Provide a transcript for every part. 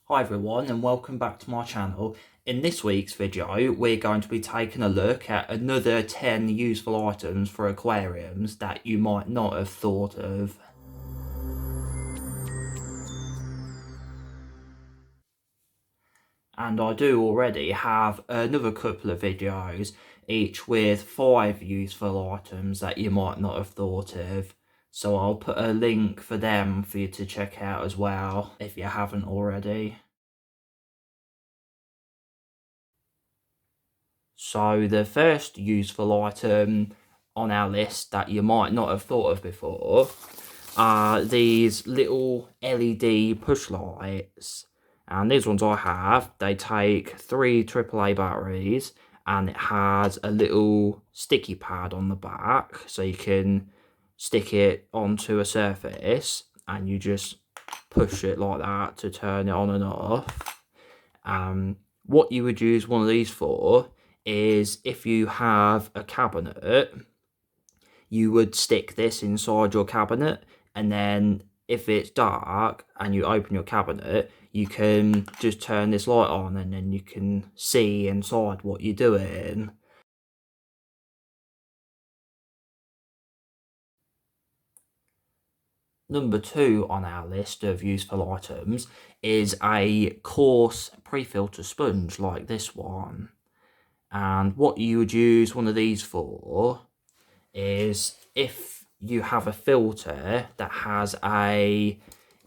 Hi everyone and welcome back to my channel. In this week's video we're going to be taking a look at another 10 useful items for aquariums that you might not have thought of. And I do already have another couple of videos, each with 5 useful items that you might not have thought of. So I'll put a link for them for you to check out as well if you haven't already. So the first useful item on our list that you might not have thought of before are these little LED push lights. And these ones I have, they take 3 AAA batteries and it has a little sticky pad on the back so you can stick it onto a surface and you just push it like that to turn it on and off. What you would use one of these for is if you have a cabinet, you would stick this inside your cabinet, and then if it's dark and you open your cabinet, you can just turn this light on and then you can see inside what you're doing. Number 2 on our list of useful items is a coarse pre-filter sponge like this one. And what you would use one of these for is if you have a filter that has a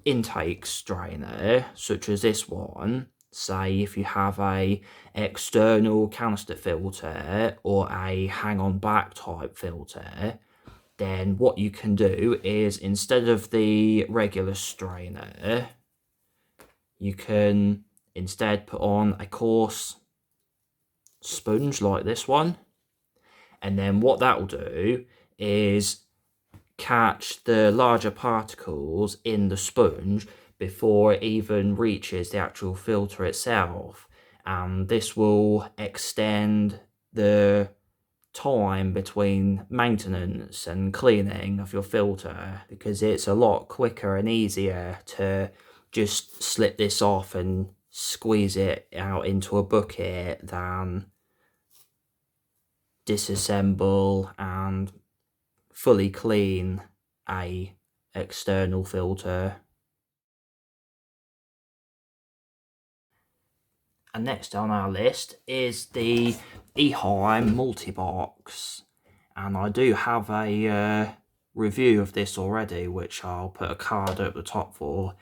intake strainer, such as this one, say if you have a external canister filter or a hang-on back type filter, then what you can do is instead of the regular strainer, you can instead put on a coarse sponge like this one, and then what that will do is catch the larger particles in the sponge before it even reaches the actual filter itself, and this will extend the time between maintenance and cleaning of your filter, because it's a lot quicker and easier to just slip this off and squeeze it out into a bucket than disassemble and fully clean a external filter. And next on our list is the Ehome Multibox, and I do have a review of this already, which I'll put a card at the top for.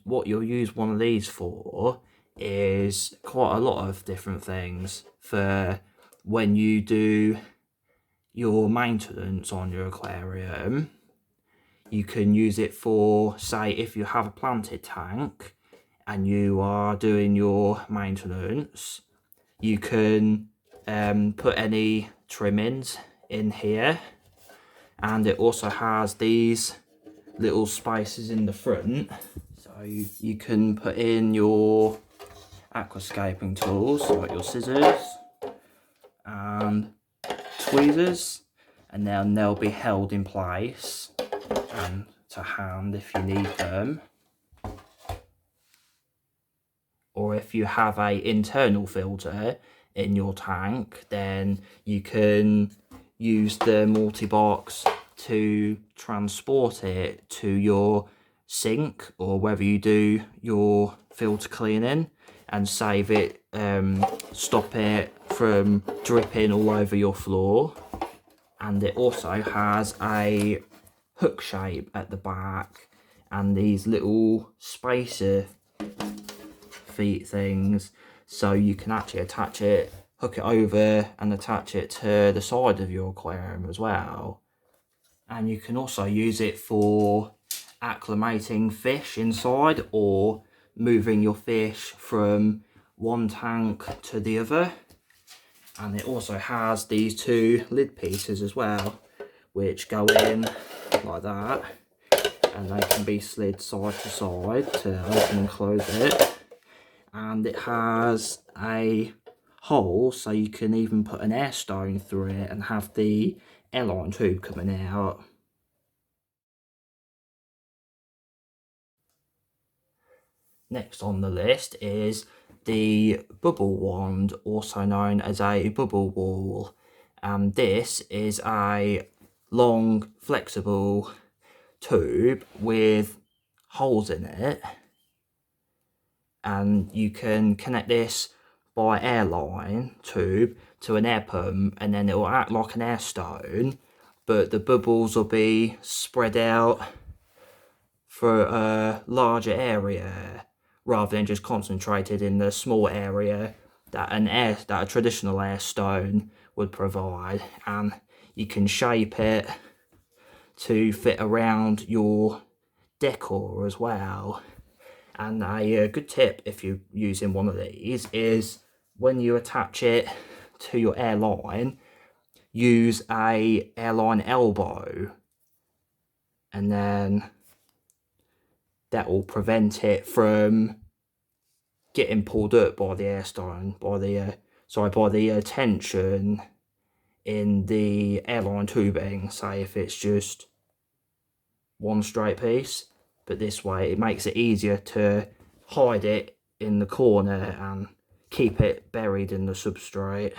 What you'll use one of these for is quite a lot of different things. For when you do your maintenance on your aquarium, you can use it for, say, if you have a planted tank and you are doing your maintenance, you can put any trimmings in here. And it also has these little spaces in the front, so you can put in your aquascaping tools like your scissors and tweezers, and then they'll be held in place and to hand if you need them. Or if you have a internal filter in your tank, then you can use the multi-box to transport it to your sink, or whether you do your filter cleaning, and save it, stop it from dripping all over your floor. And it also has a hook shape at the back and these little spacer feet things, so you can actually attach it, hook it over and attach it to the side of your aquarium as well. And you can also use it for acclimating fish inside or moving your fish from one tank to the other. And it also has these 2 lid pieces as well, which go in like that, and they can be slid side to side to open and close it. And it has a hole so you can even put an air stone through it and have the airline tube coming out. Next on the list is the bubble wand, also known as a bubble wall. And this is a long, flexible tube with holes in it. And you can connect this by airline tube to an air pump, and then it will act like an air stone, but the bubbles will be spread out for a larger area rather than just concentrated in the small area that a traditional air stone would provide. And you can shape it to fit around your decor as well. And a good tip if you're using one of these is when you attach it to your airline, use a airline elbow, and then that will prevent it from getting pulled up by the air stone, by the tension in the airline tubing, say if it's just one straight piece. But this way it makes it easier to hide it in the corner and keep it buried in the substrate.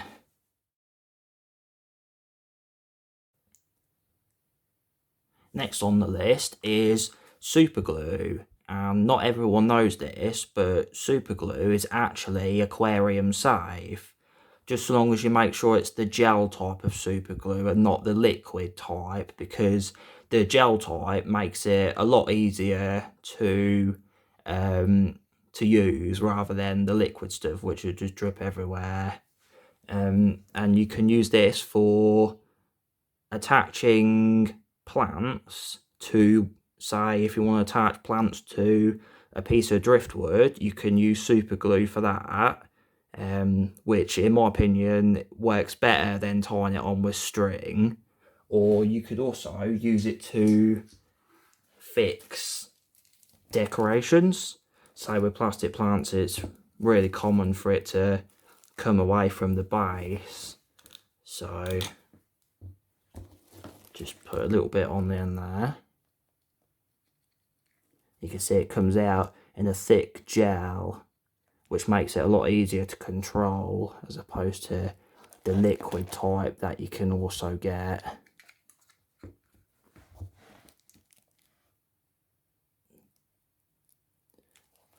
Next on the list is super glue. Not everyone knows this, but super glue is actually aquarium safe, just so long as you make sure it's the gel type of super glue and not the liquid type, because the gel type makes it a lot easier to use rather than the liquid stuff, which would just drip everywhere. And you can use this for attaching plants to, say, if you want to attach plants to a piece of driftwood, you can use super glue for that, which in my opinion works better than tying it on with string. Or you could also use it to fix decorations. So with plastic plants, it's really common for it to come away from the base. So just put a little bit on there. You can see it comes out in a thick gel, which makes it a lot easier to control as opposed to the liquid type that you can also get.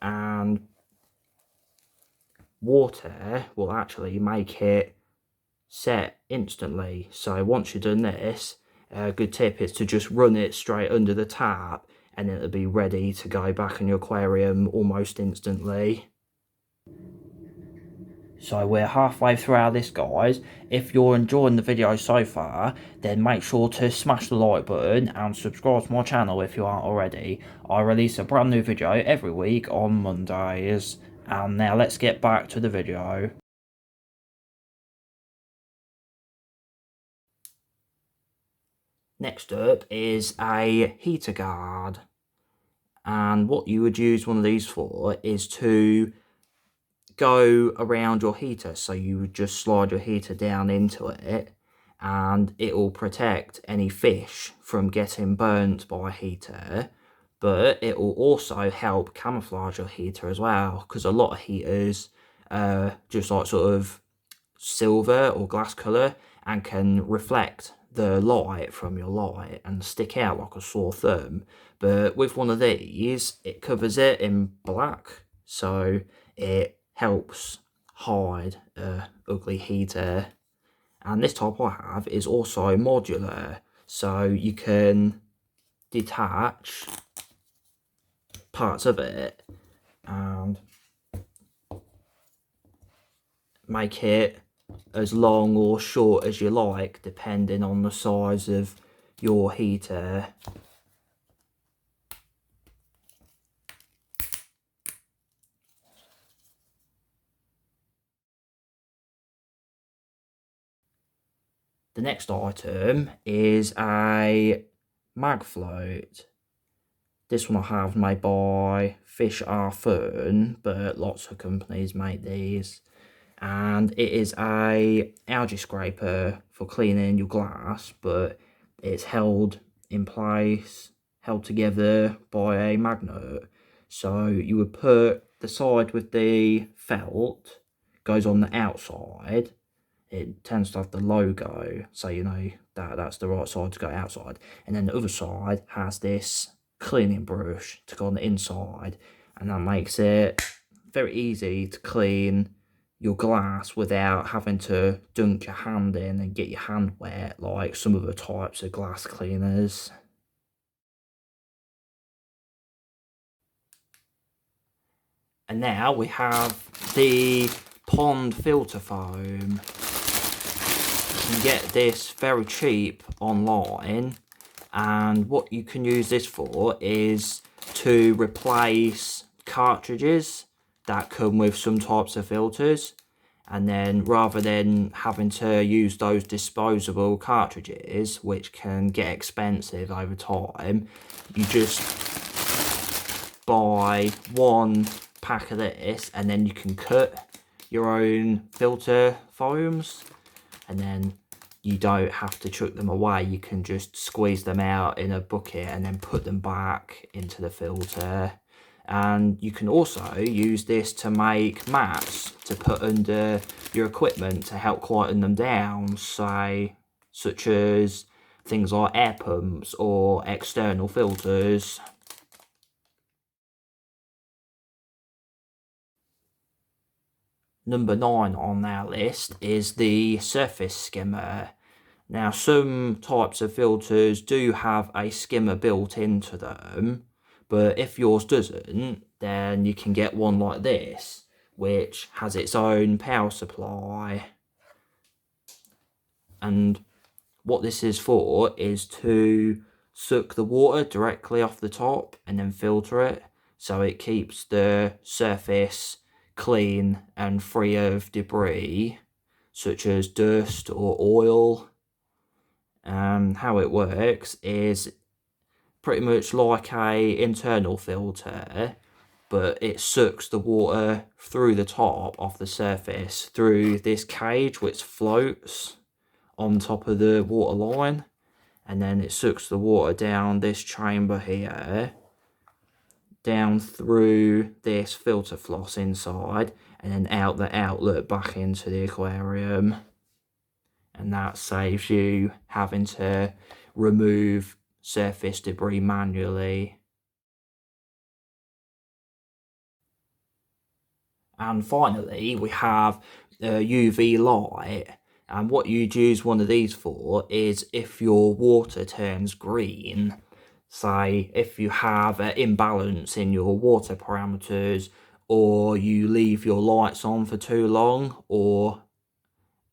And water will actually make it set instantly. So once you've done this, a good tip is to just run it straight under the tap, and it'll be ready to go back in your aquarium almost instantly. So we're halfway through this, guys. If you're enjoying the video so far, then make sure to smash the like button and subscribe to my channel if you aren't already. I release a brand new video every week on Mondays. And now let's get back to the video. Next up is a heater guard. And what you would use one of these for is to go around your heater. So you would just slide your heater down into it, and it will protect any fish from getting burnt by a heater, but it will also help camouflage your heater as well, because a lot of heaters just like sort of silver or glass colour and can reflect the light from your light and stick out like a sore thumb. But with one of these, it covers it in black, so it helps hide a ugly heater. And this type I have is also modular, so you can detach parts of it and make it as long or short as you like, depending on the size of your heater. The next item is a mag float. This one I have made by Fish Are Fun, but lots of companies make these. And it is a algae scraper for cleaning your glass, but it's held in place, held together by a magnet. So you would put the side with the felt goes on the outside, it tends to have the logo, so you know that that's the right side to go outside. And then the other side has this cleaning brush to go on the inside, and that makes it very easy to clean your glass without having to dunk your hand in and get your hand wet like some other types of glass cleaners. And now we have the pond filter foam. You can get this very cheap online, and what you can use this for is to replace cartridges that come with some types of filters. And then rather than having to use those disposable cartridges, which can get expensive over time, you just buy one pack of this, and then you can cut your own filter foams, and then you don't have to chuck them away. You can just squeeze them out in a bucket and then put them back into the filter. And you can also use this to make mats to put under your equipment to help quieten them down, say, such as things like air pumps or external filters. Number 9 on our list is the surface skimmer. Now, some types of filters do have a skimmer built into them, but if yours doesn't, then you can get one like this, which has its own power supply. And what this is for is to suck the water directly off the top and then filter it, so it keeps the surface clean and free of debris such as dust or oil. And how it works is pretty much like a internal filter, but it sucks the water through the top off the surface through this cage which floats on top of the water line, and then it sucks the water down this chamber here, down through this filter floss inside, and then out the outlet back into the aquarium. And that saves you having to remove surface debris manually. And finally, we have UV light. And what you'd use one of these for is if your water turns green. Say if you have an imbalance in your water parameters, or you leave your lights on for too long, or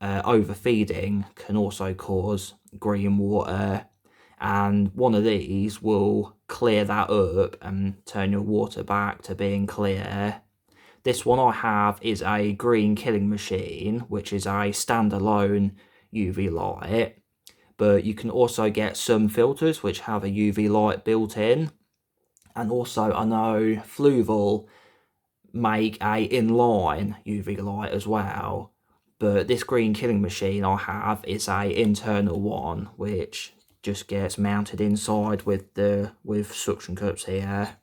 overfeeding can also cause green water. And one of these will clear that up and turn your water back to being clear. This one I have is a green killing machine, which is a standalone UV light. But you can also get some filters which have a UV light built in. And also I know Fluval make a inline UV light as well. But this green killing machine I have is a internal one, which just gets mounted inside with suction cups here.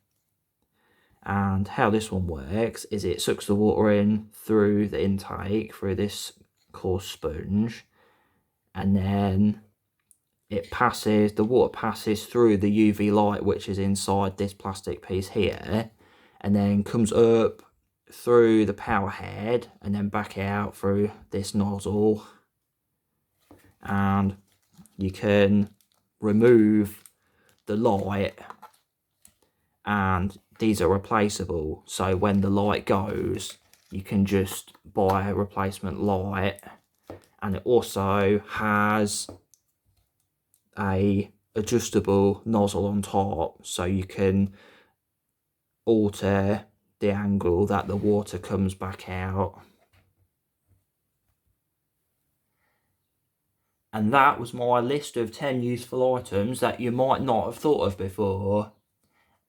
And how this one works is it sucks the water in through the intake, through this coarse sponge, and then the water passes through the UV light which is inside this plastic piece here, and then comes up through the power head and then back out through this nozzle. And you can remove the light, and these are replaceable, so when the light goes you can just buy a replacement light. And it also has a adjustable nozzle on top, so you can alter the angle that the water comes back out. And that was my list of 10 useful items that you might not have thought of before.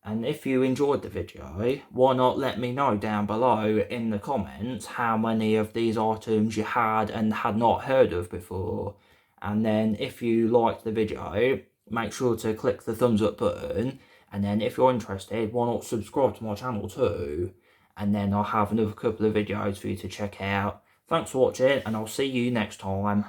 And if you enjoyed the video, why not let me know down below in the comments how many of these items you had and had not heard of before. And then if you liked the video, make sure to click the thumbs up button. And then if you're interested, why not subscribe to my channel too. and then I'll have another couple of videos for you to check out. Thanks for watching, and I'll see you next time.